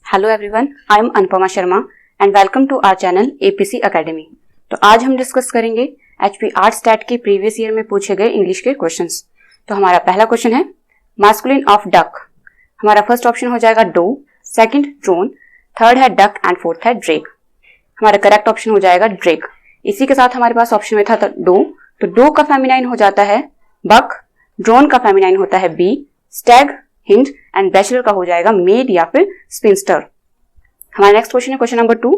Hello everyone, I am Anupama Sharma and welcome to our channel APC Academy. तो आज हम discuss करेंगे एचपी आर्ट स्टैट के प्रीवियस ईयर में पूछे गए इंग्लिश के क्वेश्चंस। तो हमारा पहला क्वेश्चन है मास्कुलिन ऑफ डक। हमारा फर्स्ट ऑप्शन हो जाएगा डो, सेकंड ड्रोन, थर्ड है डक एंड फोर्थ है ड्रेक। हमारा करेक्ट ऑप्शन हो जाएगा ड्रेक। इसी के साथ हमारे पास ऑप्शन में था डो, तो डो का फेमिनाइन हो जाता है बक, ड्रोन का फेमिनाइन होता है bee, stag hind and bachelor का हो जाएगा मेड या फिर स्पिंस्टर। हमारा नेक्स्ट क्वेश्चन है question number 2,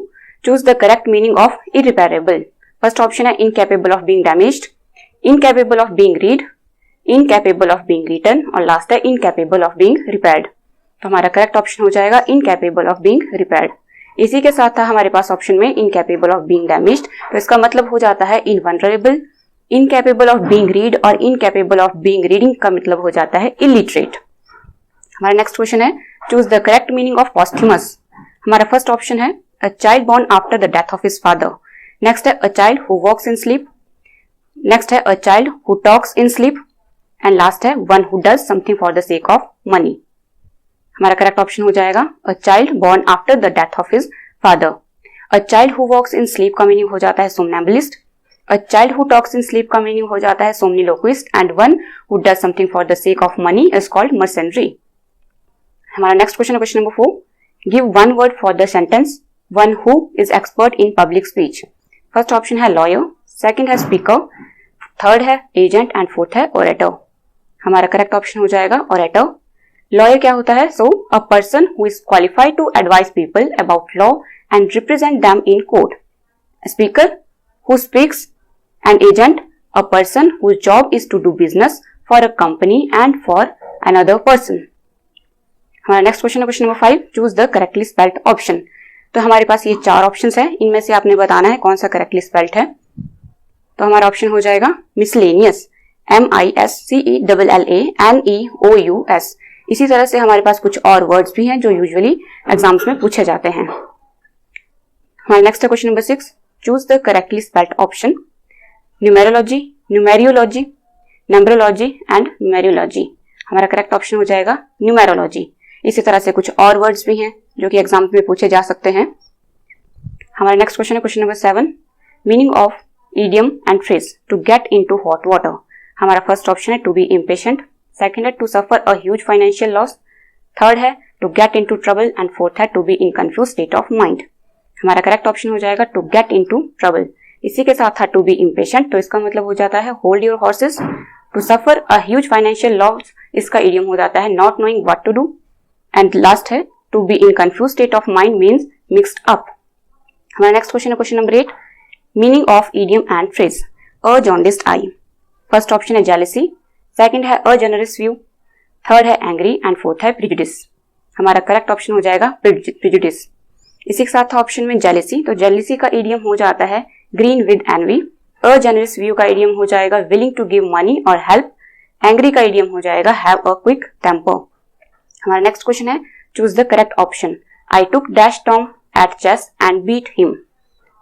choose the correct meaning of irreparable. First option है incapable of being damaged, incapable of being read, incapable of being written और last है इनकैपेबल ऑफ बीइंग रिपेयर्ड। तो हमारा correct option हो जाएगा incapable of being repaired. इसी के साथ था हमारे पास ऑप्शन में इनकैपेबल ऑफ बीइंग डैमेज्ड, तो इसका मतलब हो जाता है invulnerable, incapable of being read और इनकैपेबल ऑफ बीइंग रीडिंग का मतलब हो जाता है इलिटरेट। हमारा नेक्स्ट क्वेश्चन है choose the correct meaning of posthumous. हमारा फर्स्ट ऑप्शन है a child born after the death of his father, next है a child who walks in sleep, next है a child who talks in sleep and last है one who does something for the sake of money. हमारा correct option हो जाएगा a child born after the death of his father. A child who walks in sleep का मीनिंग हो जाता है somnambulist, a child who talks in sleep का मीनिंग हो जाता है somniloquist and one who does something for the sake of money is called mercenary. हमारा नेक्स्ट क्वेश्चन है question number 4, give one word for the sentence one who is expert in public speech. First option है lawyer, second है speaker, third है agent and fourth है orator. हमारा correct option हो जाएगा orator. Lawyer क्या होता है? So a person who is qualified to advise people about law and represent them in court. Speaker who speaks and agent a person whose job is to do business for a company and for another person. हमारा next question है question number 5, choose the correctly spelled option. तो हमारे पास ये 4 options हैं, इनमें से आपने बताना है कौन सा करेक्टली स्पेल्ड है। तो हमारा ऑप्शन हो जाएगा मिसलेनियस, MISCELLANEOUS। इसी तरह से हमारे पास कुछ और वर्ड्स भी हैं जो यूजुअली एग्जाम्स में पूछे जाते हैं। हमारा नेक्स्ट है question number 6, choose the correctly spelled option. Numerology, numeriology, numberology and numeriology. हमारा करेक्ट ऑप्शन हो जाएगा न्यूमेरोलॉजी। इसी तरह से कुछ और वर्ड्स भी हैं जो कि एग्जाम में पूछे जा सकते हैं। हमारा नेक्स्ट क्वेश्चन है question number 7, meaning of idiom and phrase to get into hot water. हमारा फर्स्ट ऑप्शन है टू बी इम्पेशेंट, सेकंड है to suffer a huge financial loss, third है to get into trouble and fourth है to be in confuse state of mind. हमारा correct option हो जाएगा to get into trouble. इसी के साथ था टू बी इम्पेशेंट, तो इसका मतलब हो जाता है hold your horses. To suffer a huge financial loss, इसका इडियम हो जाता है not knowing what to do and last है to be in confuse state of mind means mixed up. हमारा नेक्स्ट क्वेश्चन है question number 8, meaning of idiom and phrase. A jaundiced eye. First option है jealousy, second है a generous view, third है angry and fourth है prejudice. हमारा correct option हो जाएगा prejudice. इसी के साथ था ऑप्शन में जेलसी, तो जेलसी का इडियम हो जाता है green with envy, a generous view का इडियम हो जाएगा विलिंग टू गिव मनी और हेल्प, एंग्री का इडियम हो जाएगा हैव अ क्विक टेम्पर। हमारा नेक्स्ट क्वेश्चन है choose the correct option. I took dash Tom at chess and beat him.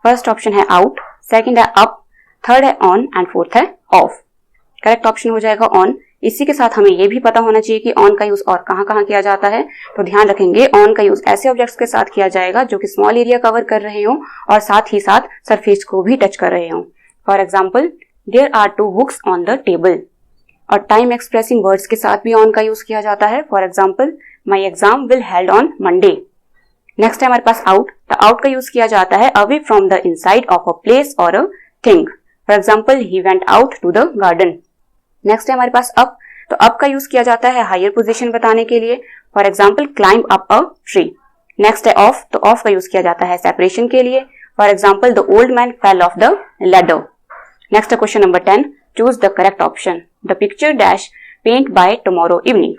First option है आउट, सेकंड है अप, थर्ड है on and fourth है off. Correct option हो जाएगा on. इसी के साथ हमें यह भी पता होना चाहिए कि ऑन का यूज और कहां कहां किया जाता है। तो ध्यान रखेंगे ऑन का यूज ऐसे ऑब्जेक्ट्स के साथ किया जाएगा जो कि स्मॉल एरिया कवर कर रहे हो और साथ ही साथ सरफेस को भी टच कर रहे हो। For example there are 2 books on the table. और टाइम एक्सप्रेसिंग वर्ड्स के साथ भी ऑन का यूज किया जाता है। For example my exam will held on Monday. Next है हमारे पास आउट, तो आउट का यूज किया जाता है away from the inside of a place और a thing. For example he went out to the garden. Next है हमारे पास अप, तो अप का यूज किया जाता है हायर पोजीशन बताने के लिए। For example climb up a tree. Next है ऑफ, तो ऑफ का यूज किया जाता है सेपरेशन के लिए। For example the old man fell off the ladder. Next है question number 10, choose the correct option. The picture dash paint by tomorrow evening.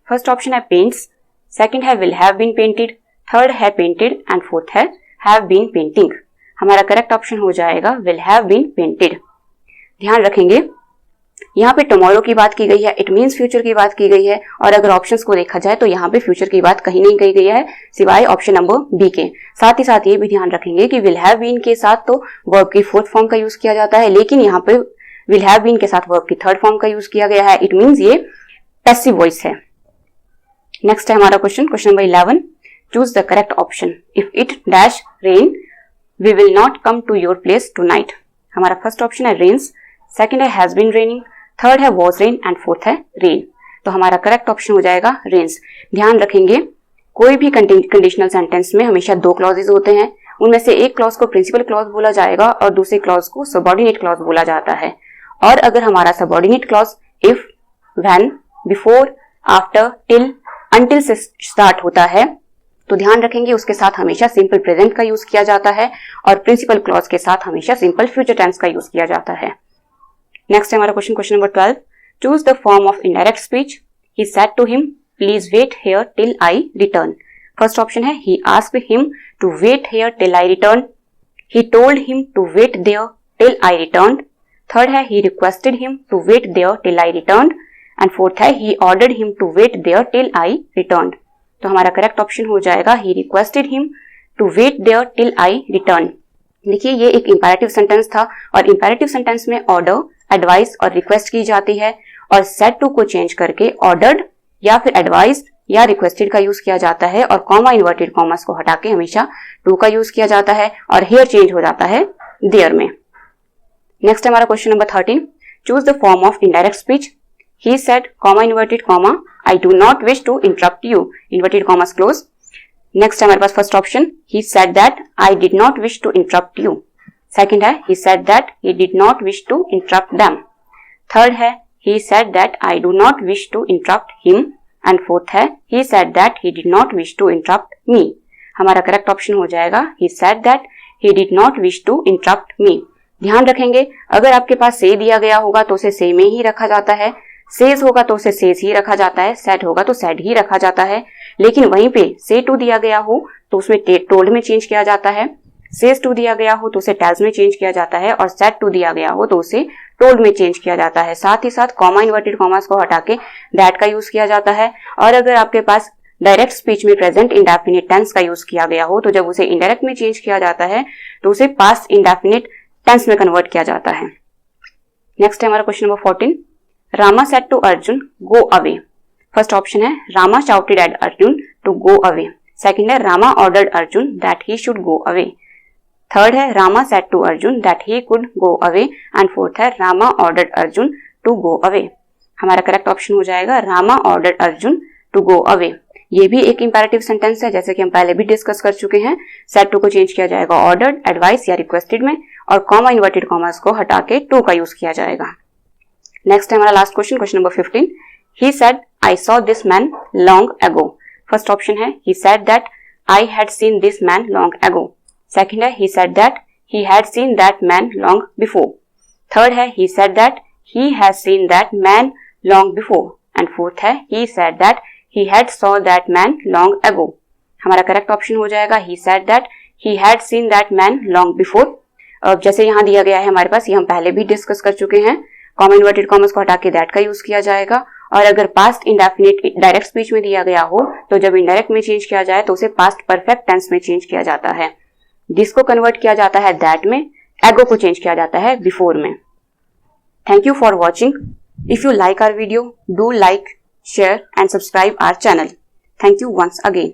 First option है पेंट्स, सेकंड है will have been painted, third है painted and fourth है have been painting. हमारा correct option हो जाएगा will have been painted. ध्यान रखेंगे यहाँ पे टुमारो की बात की गई है, इट मीन्स फ्यूचर की बात की गई है, और अगर ऑप्शंस को देखा जाए तो यहाँ पे फ्यूचर की बात कहीं नहीं कही गई है सिवाय ऑप्शन नंबर बी के। साथ ही साथ ये भी ध्यान रखेंगे कि विल हैव बीन के साथ तो वर्ब की फोर्थ फॉर्म का यूज किया जाता है, लेकिन यहाँ पे विल हैव बीन के साथ वर्ब की थर्ड फॉर्म का यूज किया गया है। इट मीन्स ये पैसिव वॉइस है। नेक्स्ट है हमारा question number 11, choose the correct option. If it dash rain, we will not come to your place tonight. हमारा फर्स्ट ऑप्शन है rains, सेकंड है has been raining, थर्ड है was rain and fourth है rain. तो हमारा correct option हो जाएगा rains. ध्यान रखेंगे कोई भी कंडीशनल सेंटेंस में हमेशा दो क्लॉजेज होते हैं. उनमें से एक क्लॉज को प्रिंसिपल क्लॉज बोला जाएगा और दूसरे क्लॉज को सबऑर्डिनेट क्लॉज बोला जाता है. और अगर हमारा subordinate clause if, when, before, after, till, until से स्टार्ट होता है तो ध्यान रखेंगे उसके साथ हमेशा सिंपल प्रेजेंट का यूज किया जाता है और प्रिंसिपल क्लॉज के साथ हमेशा सिंपल फ्यूचर टेंस का यूज किया जाता है. नेक्स्ट है हमारा question number 12. Choose the form of indirect speech. He said to him please wait here till I return. First option है he asked him to wait here till I return. He told him to wait there till I return. Third है he requested him to wait there till I return. And fourth है he ordered him to wait there till I return. तो हमारा correct option हो जाएगा he requested him to wait there till I return. देखिए ये एक imperative sentence था और इंपेरेटिव सेंटेंस में ऑर्डर, एडवाइस और रिक्वेस्ट की जाती है और सेड टू को चेंज करके ऑर्डर्ड या फिर एडवाइस्ड या रिक्वेस्टेड का यूज किया जाता है और कॉमा इन्वर्टेड कॉमर्स को हटा के हमेशा टू का यूज किया जाता है और हियर चेंज हो जाता है देयर में. नेक्स्ट हमारा question number 13. Choose the form of indirect speech. He said, comma inverted comma, I do not wish to interrupt you. Inverted commas close. Next हमारे पास first option. He said that I did not wish to interrupt you. Second है he said that he did not wish to interrupt them. Third है he said that I do not wish to interrupt him. And fourth है he said that he did not wish to interrupt me. हमारा correct option हो जाएगा he said that he did not wish to interrupt me. ध्यान रखेंगे अगर आपके पास say दिया गया होगा तो उसे say में ही रखा जाता है. सेज होगा तो उसे सेज ही रखा जाता है. सेड होगा तो सेड ही रखा जाता है. लेकिन वहीं पे से टू दिया गया हो तो उसमें टोल्ड में चेंज किया जाता है. सेज टू दिया गया हो तो उसे टेल्स में चेंज किया जाता है और सेड टू दिया गया हो तो उसे टोल्ड में चेंज किया जाता है. साथ ही साथ कॉमा इन्वर्टेड कॉमास को हटा के दैट का यूज किया जाता है. और अगर आपके पास डायरेक्ट स्पीच में प्रेजेंट इंडेफिनिट टेंस का यूज किया गया हो तो जब उसे इनडायरेक्ट में चेंज किया जाता है तो उसे पास्ट इंडेफिनिट टेंस में कन्वर्ट किया जाता है. नेक्स्ट है हमारा question number 14. Rama said to Arjun, go away. First option है Rama shouted at Arjun to go away. Second है Rama ordered Arjun that he should go away. Third है Rama said to Arjun that he could go away. And fourth है Rama ordered Arjun to go away. हमारा correct option हो जाएगा Rama ordered Arjun to go away. ये भी एक imperative sentence है जैसे कि हम पहले भी डिस्कस कर चुके हैं. said to को चेंज किया जाएगा ऑर्डर्ड, एडवाइस या रिक्वेस्टेड में और कॉमा इन्वर्टेड कॉमर्स को हटा के टू का यूज किया जाएगा. नेक्स्ट है हमारा last question number 15. He said, I saw this man long ago. First option है he said that I had seen this man long ago. Second है he said that he had seen that man long before. Third है he said that he has seen that man long before. And fourth है he said that he had saw that man long ago. हमारा correct option हो जाएगा he said that he had seen that man long before. अब जैसे यहाँ दिया गया है हमारे पास ये हम पहले भी डिस्कस कर चुके हैं. कॉमा इन्वर्टेड कॉमर्स को हटा के दैट का यूज किया जाएगा और अगर पास्ट इंडेफिनिट डायरेक्ट स्पीच में दिया गया हो तो जब इनडायरेक्ट में चेंज किया जाए तो उसे पास्ट परफेक्ट टेंस में चेंज किया जाता है. दिस को कन्वर्ट किया जाता है दैट में, एगो को चेंज किया जाता है बिफोर में. Thank you for watching. If you like our video, do like, share and subscribe our channel. Thank you once again.